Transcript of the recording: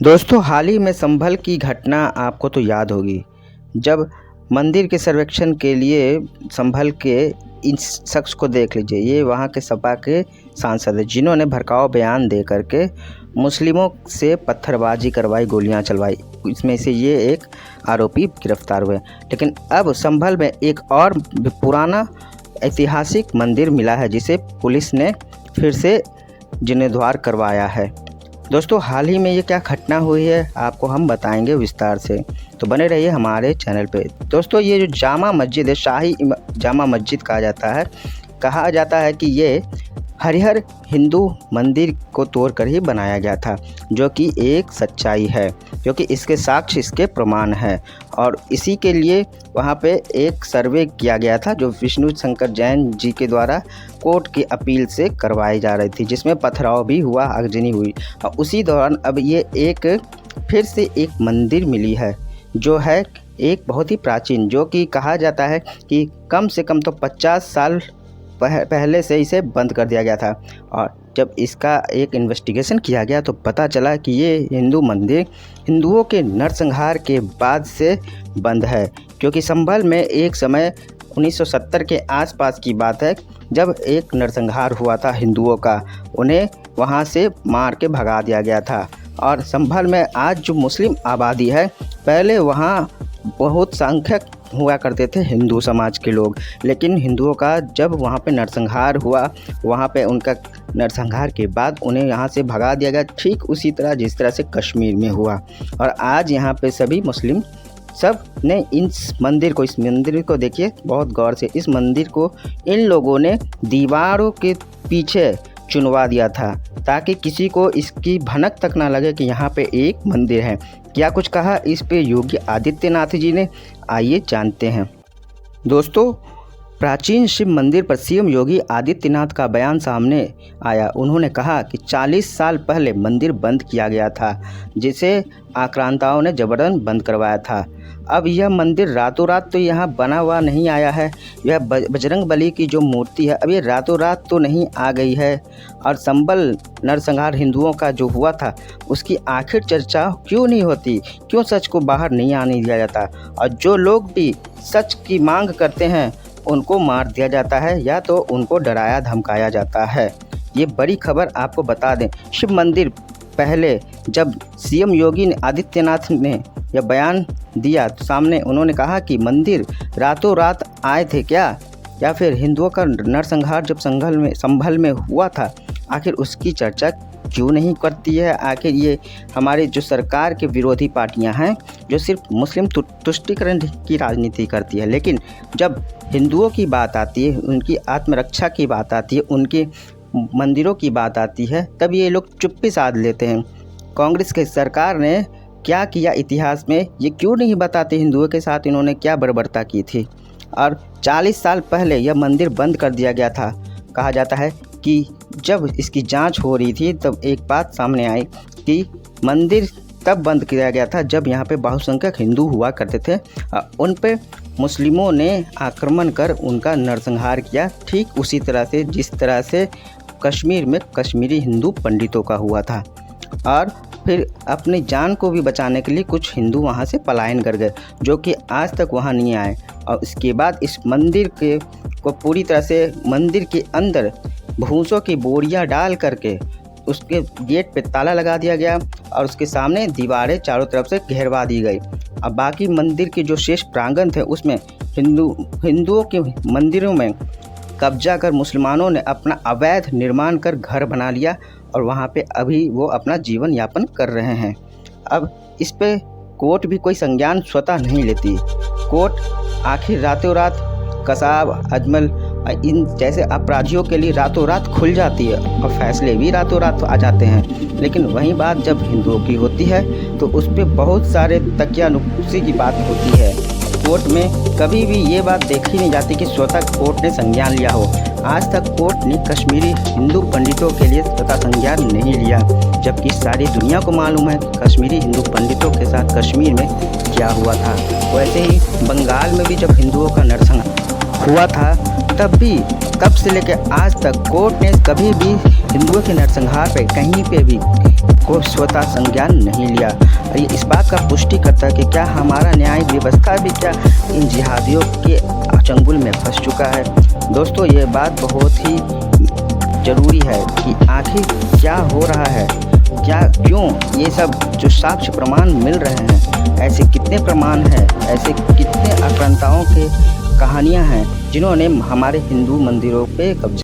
दोस्तों, हाल ही में संभल की घटना आपको तो याद होगी, जब मंदिर के सर्वेक्षण के लिए संभल के इस शख्स को देख लीजिए। ये वहाँ के सपा के सांसद हैं, जिन्होंने भड़काऊ बयान दे करके मुस्लिमों से पत्थरबाजी करवाई, गोलियां चलवाई। इसमें से ये एक आरोपी गिरफ्तार हुए। लेकिन अब संभल में एक और पुराना ऐतिहासिक मंदिर मिला है, जिसे पुलिस ने फिर से जीर्णोद्धार करवाया है। दोस्तों, हाल ही में ये क्या घटना हुई है, आपको हम बताएंगे विस्तार से, तो बने रहिए हमारे चैनल पे। दोस्तों, ये जो जामा मस्जिद है, शाही जामा मस्जिद कहा जाता है कि ये हरिहर हिंदू मंदिर को तोड़कर ही बनाया गया था, जो कि एक सच्चाई है, क्योंकि इसके साक्ष्य, इसके प्रमाण है। और इसी के लिए वहाँ पे एक सर्वे किया गया था, जो विष्णु शंकर जैन जी के द्वारा कोर्ट की अपील से करवाई जा रही थी, जिसमें पथराव भी हुआ, आगजनी हुई। और उसी दौरान अब ये फिर से एक मंदिर मिली है, जो है एक बहुत ही प्राचीन, जो कि कहा जाता है कि कम से कम तो 50 साल पहले से इसे बंद कर दिया गया था। और जब इसका एक इन्वेस्टिगेशन किया गया तो पता चला कि ये हिंदू मंदिर हिंदुओं के नरसंहार के बाद से बंद है, क्योंकि संभल में एक समय 1970 के आसपास की बात है, जब एक नरसंहार हुआ था हिंदुओं का, उन्हें वहाँ से मार के भगा दिया गया था। और संभल में आज जो मुस्लिम आबादी है, पहले वहाँ बहुत संख्यक हुआ करते थे हिंदू समाज के लोग, लेकिन हिंदुओं का जब वहाँ पे नरसंहार हुआ, वहाँ पे उनका नरसंहार के बाद उन्हें यहाँ से भगा दिया गया, ठीक उसी तरह जिस तरह से कश्मीर में हुआ। और आज यहाँ पे सभी मुस्लिम सब ने इस मंदिर को देखिए बहुत गौर से, इस मंदिर को इन लोगों ने दीवारों के पीछे चुनवा दिया था, ताकि किसी को इसकी भनक तक ना लगे कि यहाँ पे एक मंदिर है। क्या कुछ कहा इस पे योगी आदित्यनाथ जी ने, आइए जानते हैं। दोस्तों, प्राचीन शिव मंदिर पर सीएम योगी आदित्यनाथ का बयान सामने आया। उन्होंने कहा कि 40 साल पहले मंदिर बंद किया गया था, जिसे आक्रांताओं ने जबरन बंद करवाया था। अब यह मंदिर रातों रात तो यहाँ बना हुआ नहीं आया है। यह बजरंग बली की जो मूर्ति है, अब ये रातों रात तो नहीं आ गई है। और संभल नरसंहार हिंदुओं का जो हुआ था, उसकी आखिर चर्चा क्यों नहीं होती, क्यों सच को बाहर नहीं आने दिया जाता। और जो लोग भी सच की मांग करते हैं, उनको मार दिया जाता है, या तो उनको डराया धमकाया जाता है। ये बड़ी खबर आपको बता दें, शिव मंदिर पहले जब सीएम योगी आदित्यनाथ ने यह बयान दिया तो सामने उन्होंने कहा कि मंदिर रातों रात आए थे क्या, या फिर हिंदुओं का नरसंहार जब संभल में हुआ था, आखिर उसकी चर्चा क्यों नहीं करती है। आखिर ये हमारे जो सरकार के विरोधी पार्टियां हैं, जो सिर्फ मुस्लिम तुष्टीकरण की राजनीति करती है, लेकिन जब हिंदुओं की बात आती है, उनकी आत्मरक्षा की बात आती है, उनके मंदिरों की बात आती है, तब ये लोग चुप्पी साध लेते हैं। कांग्रेस की सरकार ने क्या किया इतिहास में, ये क्यों नहीं बताते हिंदुओं के साथ इन्होंने क्या बर्बरता की थी। और 40 साल पहले यह मंदिर बंद कर दिया गया था। कहा जाता है कि जब इसकी जांच हो रही थी, तब एक बात सामने आई कि मंदिर तब बंद किया गया था जब यहाँ पे बहुसंख्यक हिंदू हुआ करते थे। उन पे मुस्लिमों ने आक्रमण कर उनका नरसंहार किया, ठीक उसी तरह से जिस तरह से कश्मीर में कश्मीरी हिंदू पंडितों का हुआ था। और फिर अपनी जान को भी बचाने के लिए कुछ हिंदू वहाँ से पलायन कर गए, जो कि आज तक वहाँ नहीं आए। और इसके बाद इस मंदिर को पूरी तरह से मंदिर के अंदर भूसों की बोरियां डाल करके उसके गेट पे ताला लगा दिया गया, और उसके सामने दीवारें चारों तरफ से घेरवा दी गई। अब बाकी मंदिर के जो शेष प्रांगण थे, उसमें हिंदुओं के मंदिरों में कब्जा कर मुसलमानों ने अपना अवैध निर्माण कर घर बना लिया, और वहाँ पे अभी वो अपना जीवन यापन कर रहे हैं। अब इस पे कोर्ट भी कोई संज्ञान स्वतः नहीं लेती। कोर्ट आखिर रातों रात कसाब, अजमल, इन जैसे अपराधियों के लिए रातों रात खुल जाती है, और फैसले भी रातों रात आ जाते हैं। लेकिन वही बात जब हिंदुओं की होती है, तो उस पर बहुत सारे तकियानुसी की बात होती है। कोर्ट में कभी भी ये बात देखी नहीं जाती कि स्वतः कोर्ट ने संज्ञान लिया हो। आज तक कोर्ट ने कश्मीरी हिंदू पंडितों के लिए स्वतः संज्ञान नहीं लिया, जबकि सारी दुनिया को मालूम है कश्मीरी हिंदू पंडितों के साथ कश्मीर में क्या हुआ था। वैसे ही बंगाल में भी जब हिंदुओं का नरसंहार हुआ था, तब से लेकर आज तक कोर्ट ने कभी भी हिंदुओं के नरसंहार पे कहीं पे भी को स्वतः संज्ञान नहीं लिया। और ये इस बात का पुष्टि करता है कि क्या हमारा न्यायिक व्यवस्था भी क्या इन जिहादियों के चंगुल में फंस चुका है। दोस्तों, ये बात बहुत ही ज़रूरी है कि आखिर क्या हो रहा है, क्यों ये सब जो साक्ष्य प्रमाण मिल रहे हैं, ऐसे कितने प्रमाण हैं, ऐसे कितने आक्रांताओं के कहानियां हैं जिन्होंने हमारे हिंदू मंदिरों पे कब्जा